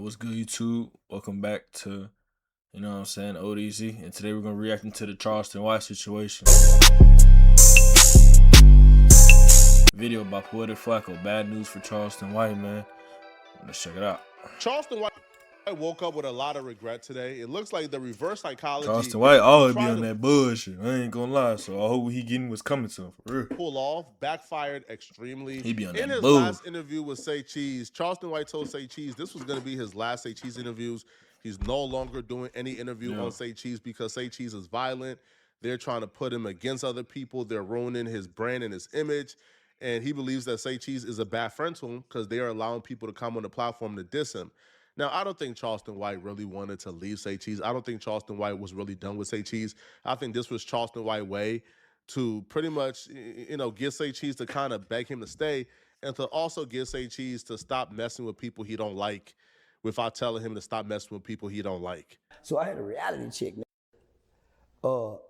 What's good, YouTube? Welcome back to, what I'm saying, ODZ. And today we're going to react into the Charleston White situation. Video by Poetic Flacco. Bad news for Charleston White, man. Let's check it out. Charleston White woke up with a lot of regret today. It looks like the reverse psychology. Charleston White always be on that bullshit. I ain't gonna lie. So I hope he getting what's coming to him for real. Pull off backfired extremely. He be on in that his bull. last interview with Say Cheese, Charleston White told Say Cheese this was going to be his last Say Cheese interviews. He's no longer doing any interview on Say Cheese because Say Cheese is violent. They're trying to put him against other people. They're ruining his brand and his image. And he believes that Say Cheese is a bad friend to him because they are allowing people to come on the platform to diss him. Now, I don't think Charleston White really wanted to leave Say Cheese. I don't think Charleston White was really done with Say Cheese. I think this was Charleston White's way to pretty much, get Say Cheese to kind of beg him to stay and to also get Say Cheese to stop messing with people he don't like without telling him to stop messing with people he don't like. So I had a reality check.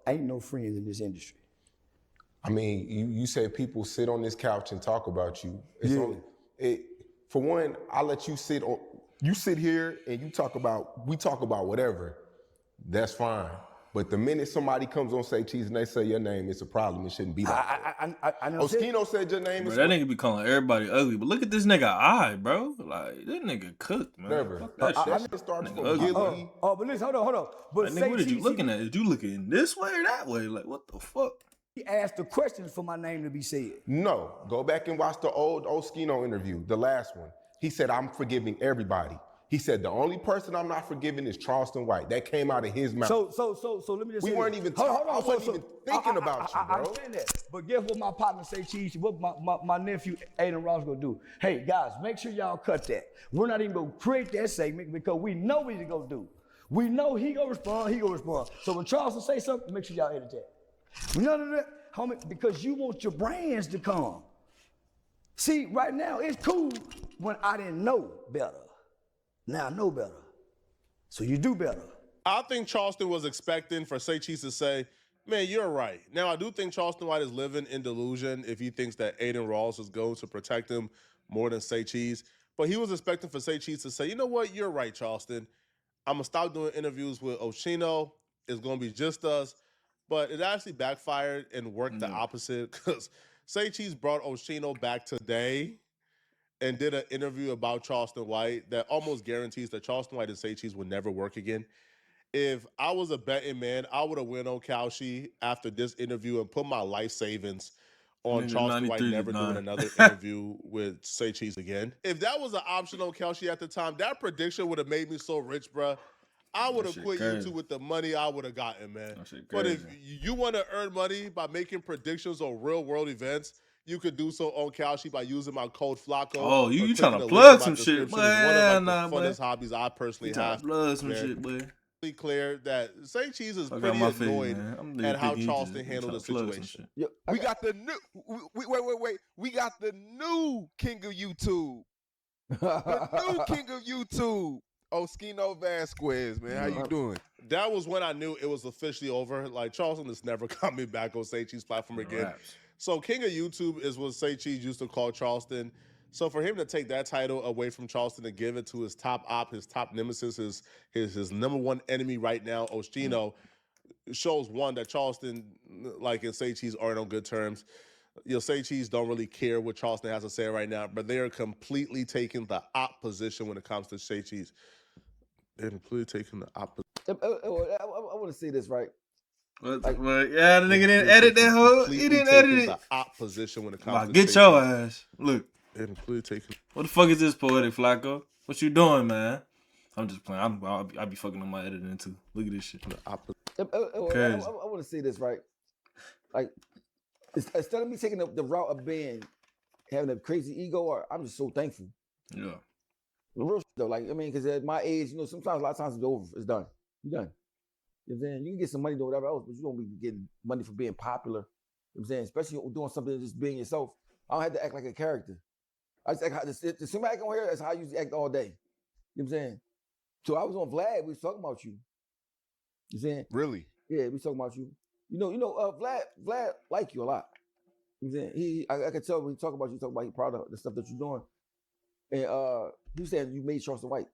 Ain't no friends in this industry. I mean, you say people sit on this couch and talk about you. For one, I let you sit on. You sit here and we talk about whatever. That's fine. But the minute somebody comes on Say Cheese and they say your name, it's a problem. It shouldn't be that. I know. Oskino said your name. Bro, that nigga be calling everybody ugly. But look at this nigga eye, bro. Like, this nigga cooked, man. Never. That shit. I never started from ugly. Gilly. But listen, hold on. But Like, nigga, what are you looking at? Did you looking this way or that way? Like, what the fuck? He asked the questions for my name to be said. No. Go back and watch the old Oskino interview, the last one. He said, I'm forgiving everybody. He said, the only person I'm not forgiving is Charleston White. That came out of his mouth. So let me just say we weren't even talking. I wasn't even thinking about you, bro. I understand that. But guess what my partner Say Cheese, what my nephew Aiden Ross gonna do? Hey, guys, make sure y'all cut that. We're not even gonna create that segment because we know what he's gonna do. We know he gonna respond, So when Charleston say something, make sure y'all edit that. None of that, homie, because you want your brands to come. See, right now, it's cool when I didn't know better. Now I know better. So you do better. I think Charleston was expecting for Say Cheese to say, man, you're right. Now, I do think Charleston White is living in delusion if he thinks that Aiden Ross is going to protect him more than Say Cheese. But he was expecting for Say Cheese to say, you know what, you're right, Charleston. I'm going to stop doing interviews with Oshino. It's going to be just us. But it actually backfired and worked the opposite because Say Cheese brought Oshino back today and did an interview about Charleston White that almost guarantees that Charleston White and Say Cheese would never work again. If I was a betting man, I would have went on Cowshy after this interview and put my life savings on Charleston White never doing another interview with Say Cheese again. If that was an option on Cowshy at the time, that prediction would have made me so rich, bruh. I would have quit YouTube with the money I would have gotten, man. But if you want to earn money by making predictions on real world events, you could do so on Cowshy by using my code Flacco. Oh, you trying to plug some shit, boy? One of the funnest hobbies I personally have. Plug some shit, boy. Clear that Say Cheese is pretty annoyed at how Charleston handled the situation. We got the new. Wait. We got the new king of YouTube. The new king of YouTube. Oskino Vasquez, man. How you doing? That was when I knew it was officially over. Like, Charleston is never coming back on Say Cheese platform again. So King of YouTube is what Say Cheese used to call Charleston. So for him to take that title away from Charleston and give it to his top op, his top nemesis, his number one enemy right now, Oshino, shows one that Charleston, like in Say Cheese, aren't on good terms. Say Cheese don't really care what Charleston has to say right now, but they are completely taking the op position when it comes to Say Cheese. They're completely taking the opposite. I want to say this, right? The nigga didn't edit that whole. He didn't edit it. The opposition when it comes to get your ass. Look. They're completely taking. What the fuck is this, Poetic Flacco? What you doing, man? I'm just playing. I be fucking on my editing too. Look at this shit. I want to say this, right? Like, instead of me taking the route of having a crazy ego, I'm just so thankful. Yeah. The real shit though, like, I mean, because at my age, sometimes a lot of times it's over. It's done. You're done. You know what I'm saying? You can get some money doing whatever else, but you don't be getting money for being popular. You know what I'm saying? Especially doing something just being yourself. I don't have to act like a character. I just act how the somebody act on here, that's how I used to act all day. You know what I'm saying? So I was on Vlad, we was talking about you. You know what I'm saying? Really? Yeah, we was talking about you. Vlad like you a lot. You know what I'm saying? I could tell when he talk about you, talk about he proud of the stuff that you're doing. And he said you made Charleston White.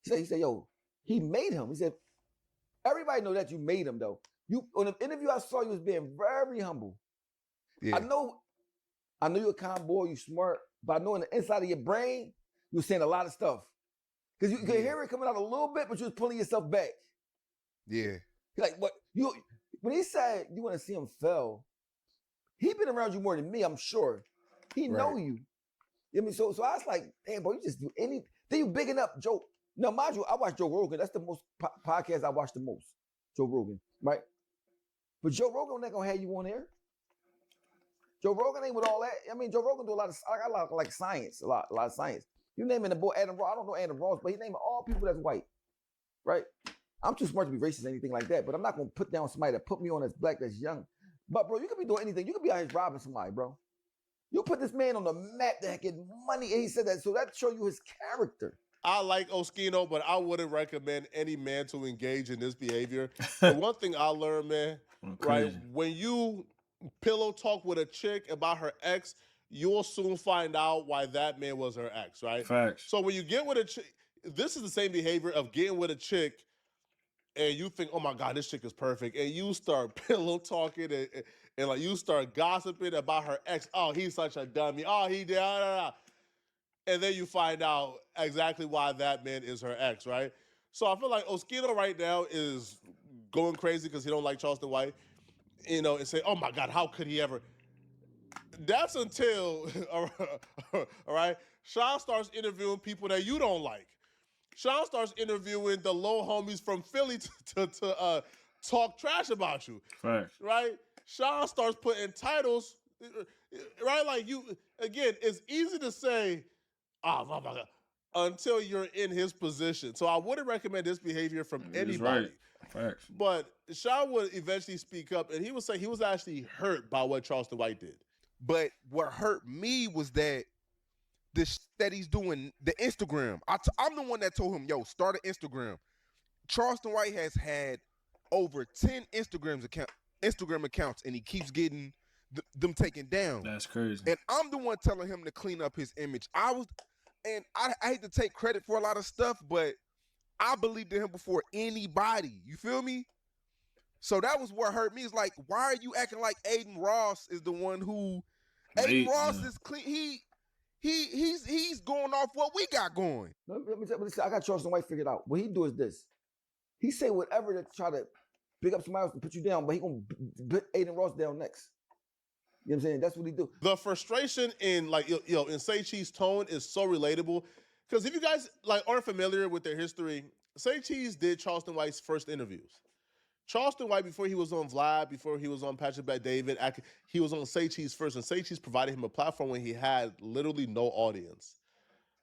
He said, yo, he made him. He said, everybody know that you made him though. You on the interview I saw you was being very humble. Yeah. I know you're a calm boy, you smart, but I know in the inside of your brain, you were saying a lot of stuff. Because you could hear it coming out a little bit, but you was pulling yourself back. Yeah. Like what you when he said you want to see him fail, he been around you more than me, I'm sure. He know you. You know what I mean? So I was like, damn, boy, you just do anything. Then you bigging up Joe. Now, mind you, I watch Joe Rogan. That's the most podcast I watch the most. Joe Rogan, right? But Joe Rogan not gonna have you on there. Joe Rogan ain't with all that. I mean, Joe Rogan do a lot of like science, a lot of science. You naming the boy Adam Ross. I don't know Adam Ross, but he naming all people that's white, right? I'm too smart to be racist or anything like that, but I'm not gonna put down somebody that put me on as black that's young. But bro, you could be doing anything. You could be out here robbing somebody, bro. You put this man on the map that get money, and he said that, so that show you his character. I like Oskino, but I wouldn't recommend any man to engage in this behavior. The one thing I learned, man, right, when you pillow talk with a chick about her ex, you'll soon find out why that man was her ex, right? Facts. So when you get with a chick, this is the same behavior of getting with a chick and you think, oh my God, this chick is perfect. And you start pillow talking and like you start gossiping about her ex. Oh, he's such a dummy. Oh, he did. And then you find out exactly why that man is her ex, right? So I feel like Oskino right now is going crazy because he don't like Charleston White, you know, and say, oh my God, how could he ever? That's until, all right, Sean starts interviewing people that you don't like. Sean starts interviewing the low homies from Philly to talk trash about you. Facts. Right? Sean starts putting titles, right? Like you, again, it's easy to say, oh my God, until you're in his position. So I wouldn't recommend this behavior from anybody. Right. Facts. But Sean would eventually speak up, and he would say he was actually hurt by what Charleston White did. But what hurt me was that that he's doing the Instagram. I'm the one that told him, yo, start an Instagram. Charleston White has had over 10 Instagram accounts, and he keeps getting them taken down. That's crazy. And I'm the one telling him to clean up his image. I hate to take credit for a lot of stuff, but I believed in him before anybody. You feel me? So that was what hurt me. It's like, why are you acting like Aiden Ross is the one who? Aiden Ross is clean. He's going off what we got going. Let me I got Charleston White figured out. What he do is this. He say whatever to try to pick up somebody else and put you down, but he gonna put Aiden Ross down next. You know what I'm saying? That's what he do. The frustration in in Say Cheese tone is so relatable. Because if you guys aren't familiar with their history, Say Cheese did Charleston White's first interviews. Charleston White, before he was on Vlad, before he was on Patrick Bet David, he was on Say Cheese first, and Say Cheese provided him a platform when he had literally no audience,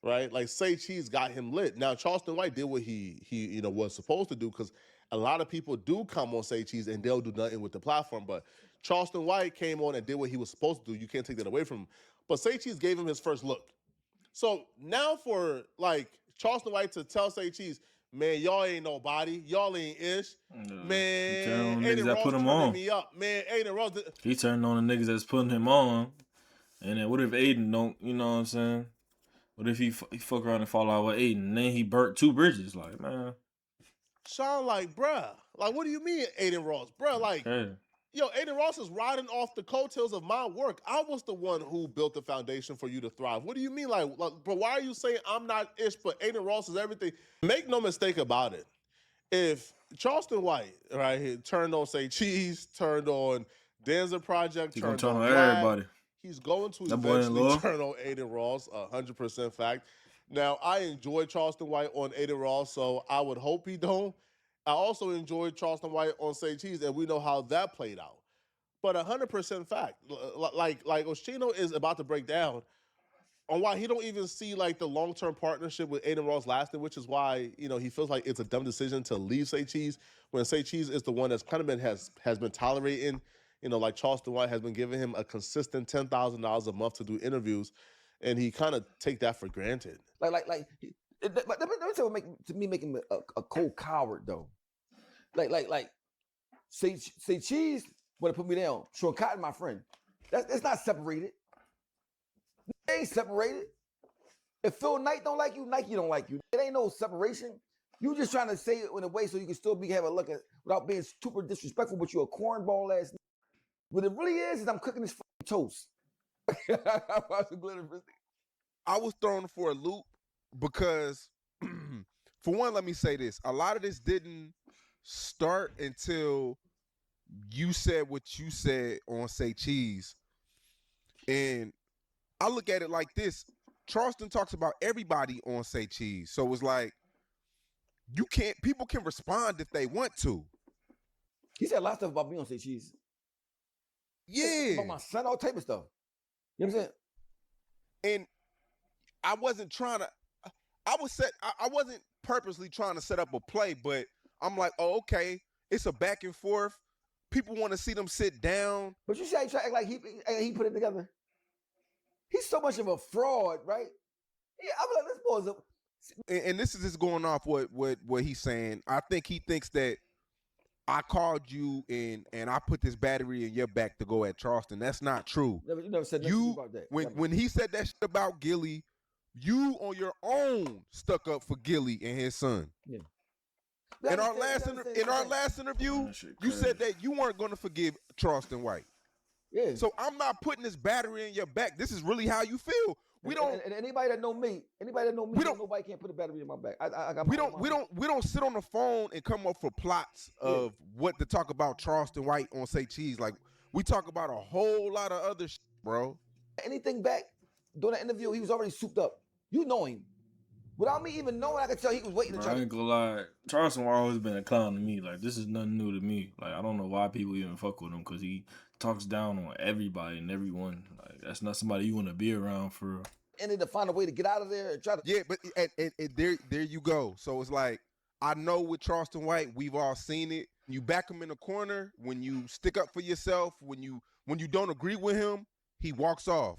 right? Like Say Cheese got him lit. Now Charleston White did what he was supposed to do, because a lot of people do come on Say Cheese and they'll do nothing with the platform. But Charleston White came on and did what he was supposed to do. You can't take that away from him. But Say Cheese gave him his first look. So now for Charleston White to tell Say Cheese, man, y'all ain't nobody. Y'all ain't ish. Man, Aiden Ross turning me up. Man, Aiden Ross. He turned on the niggas that's putting him on. And then what if Aiden don't, you know what I'm saying? What if he fuck around and fall out with Aiden? And then he burnt 2 bridges. Like, man. Sean, bruh. What do you mean, Aiden Ross? Bruh, yo, Aiden Ross is riding off the coattails of my work. I was the one who built the foundation for you to thrive. What do you mean? Bro, why are you saying I'm not ish, but Aiden Ross is everything? Make no mistake about it. If Charleston White, right, he turned on Say Cheese, turned on Denzel Project, He's turned turn on everybody. He's going to eventually turn on Aiden Ross, 100% fact. Now, I enjoy Charleston White on Aiden Ross, so I would hope he don't. I also enjoyed Charleston White on Say Cheese, and we know how that played out. But 100% fact, like Oshino is about to break down on why he don't even see the long-term partnership with Aiden Ross lasting, which is why he feels like it's a dumb decision to leave Say Cheese when Say Cheese is the one that's kind of has been tolerating. Charleston White has been giving him a consistent $10,000 a month to do interviews, and he kind of take that for granted. Let me tell you what make him a cold coward though. Say Cheese would have put me down. Sean Cotton, my friend. That's not separated. They ain't separated. If Phil Knight don't like you, Nike don't like you. It ain't no separation. You just trying to say it in a way so you can still have a look at without being super disrespectful, but you're a cornball ass. What it really is I'm cooking this fucking toast. I was thrown for a loop because, for one, let me say this. A lot of this didn't start until you said what you said on Say Cheese. And I look at it like this. Charleston talks about everybody on Say Cheese. So it's like, people can respond if they want to. He said a lot of stuff about me on Say Cheese. Yeah. About my son, all type of stuff. You know what I'm saying? And I wasn't trying to, I wasn't purposely trying to set up a play, but I'm like, oh, okay, it's a back and forth. People want to see them sit down. But you say he try to act like he put it together. He's so much of a fraud, right? Yeah, I'm like, this boy's a. And this is just going off what he's saying. I think he thinks that I called you and I put this battery in your back to go at Charleston. That's not true. You never said nothing about that. When he said that shit about Gilly, you on your own stuck up for Gilly and his son. Yeah. In our last interview, you said that you weren't going to forgive Charleston White. Yeah. So I'm not putting this battery in your back. This is really how you feel. We don't. And anybody that know me, nobody can't put a battery in my back. We don't sit on the phone and come up for plots of what to talk about Charleston White on Say Cheese. Like, we talk about a whole lot of other shit, bro. Anything back during the interview, he was already souped up. You know him. Without me even knowing, I could tell he was waiting to try. I ain't gonna lie. Charleston always been a clown to me. Like, this is nothing new to me. Like, I don't know why people even fuck with him, because he talks down on everybody and everyone. Like, that's not somebody you want to be around for real. And then to find a way to get out of there and try to. Yeah, but there you go. So it's like, I know with Charleston White, we've all seen it. You back him in the corner, when you stick up for yourself, when you don't agree with him, he walks off.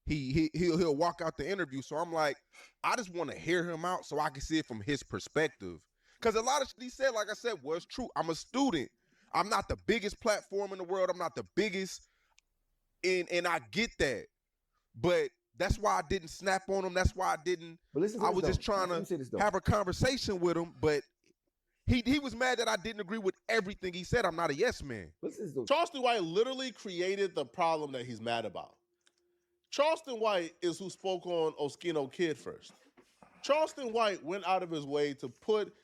He'll walk out the interview. So I'm like, I just want to hear him out so I can see it from his perspective. Because a lot of shit he said, like I said, was true. I'm a student. I'm not the biggest platform in the world. I'm not the biggest, and I get that. But that's why I didn't snap on him. That's why I didn't. I was just trying to have a conversation with him. But he was mad that I didn't agree with everything he said. I'm not a yes man. Charleston White literally created the problem that he's mad about. Charleston White is who spoke on Oskino Kid first. Charleston White went out of his way to put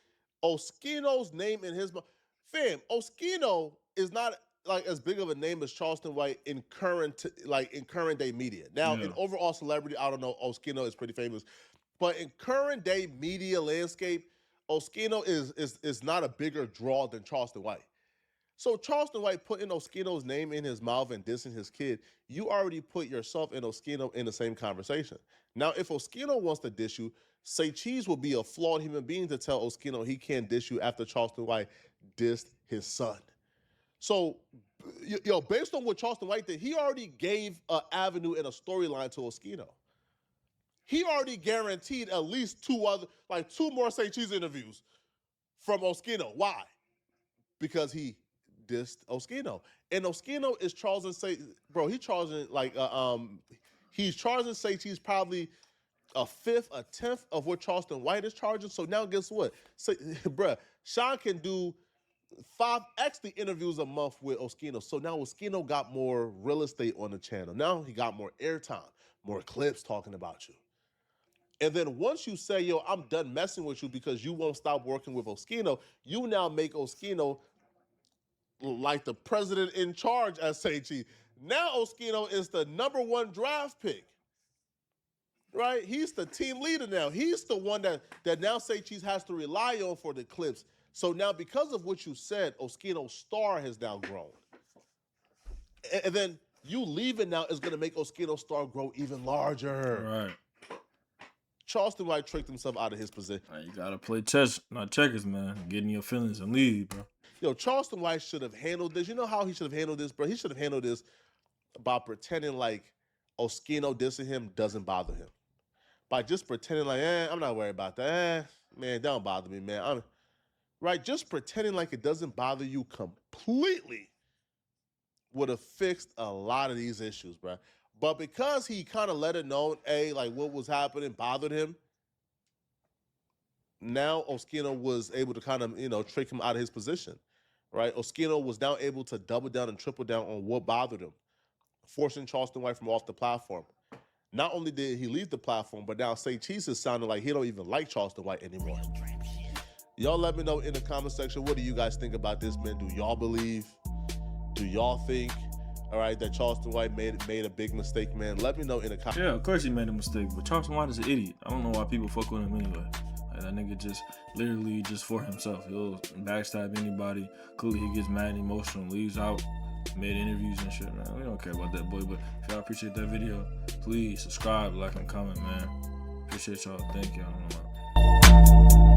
Oskino's name in his mouth. Fam, Oskino is not like as big of a name as Charleston White in current day media. Now, in overall celebrity, I don't know, Oskino is pretty famous. But in current day media landscape, Oskino is not a bigger draw than Charleston White. So Charleston White putting Oskino's name in his mouth and dissing his kid, you already put yourself and Oskino in the same conversation. Now, if Oskino wants to diss you, Say Cheese will be a flawed human being to tell Oskino he can't diss you after Charleston White dissed his son. So, based on what Charleston White did, he already gave an avenue and a storyline to Oskino. He already guaranteed at least two more Say Cheese interviews from Oskino. Why? Because he dissed Oskino. And Oskino is charging he's charging Say Cheese probably a tenth of what Charleston White is charging. So now guess what? Sean can do 5x the interviews a month with Oskino. So now Oskino got more real estate on the channel. Now he got more airtime, more clips talking about you. And then once you say, yo, I'm done messing with you because you won't stop working with Oskino, you now make Oskino like the president in charge at Say Cheese. Now Oskino is the #1 draft pick, right? He's the team leader now. He's the one that now Say Cheese has to rely on for the clips. So now because of what you said, Oskino's star has now grown. And then you leaving now is going to make Oskino's star grow even larger. Right. Charleston White tricked himself out of his position. You got to play chess, not checkers, man. Getting your feelings and leave, bro. Charleston White should have handled this. You know how he should have handled this, bro? He should have handled this by pretending like Oskino dissing him doesn't bother him. By just pretending like, I'm not worried about that. Man, don't bother me, man. Right? Just pretending like it doesn't bother you completely would have fixed a lot of these issues, bro. But because he kind of let it know, like what was happening bothered him, now Oskino was able to kind of, trick him out of his position, right? Oskino was now able to double down and triple down on what bothered him, forcing Charleston White from off the platform. Not only did he leave the platform, but now Say Cheese is sounding like he don't even like Charleston White anymore. Y'all let me know in the comment section, what do you guys think about this, man? Do y'all believe? Do y'all think, all right, that Charleston White made a big mistake, man? Let me know in the comments. Yeah, of course he made a mistake, but Charleston White is an idiot. I don't know why people fuck with him anyway. Like, that nigga just literally just for himself. He'll backstab anybody. Clearly he gets mad and emotional, leaves out, made interviews and shit, man. We don't care about that boy, but if y'all appreciate that video, please subscribe, like, and comment, man. Appreciate y'all. Thank y'all.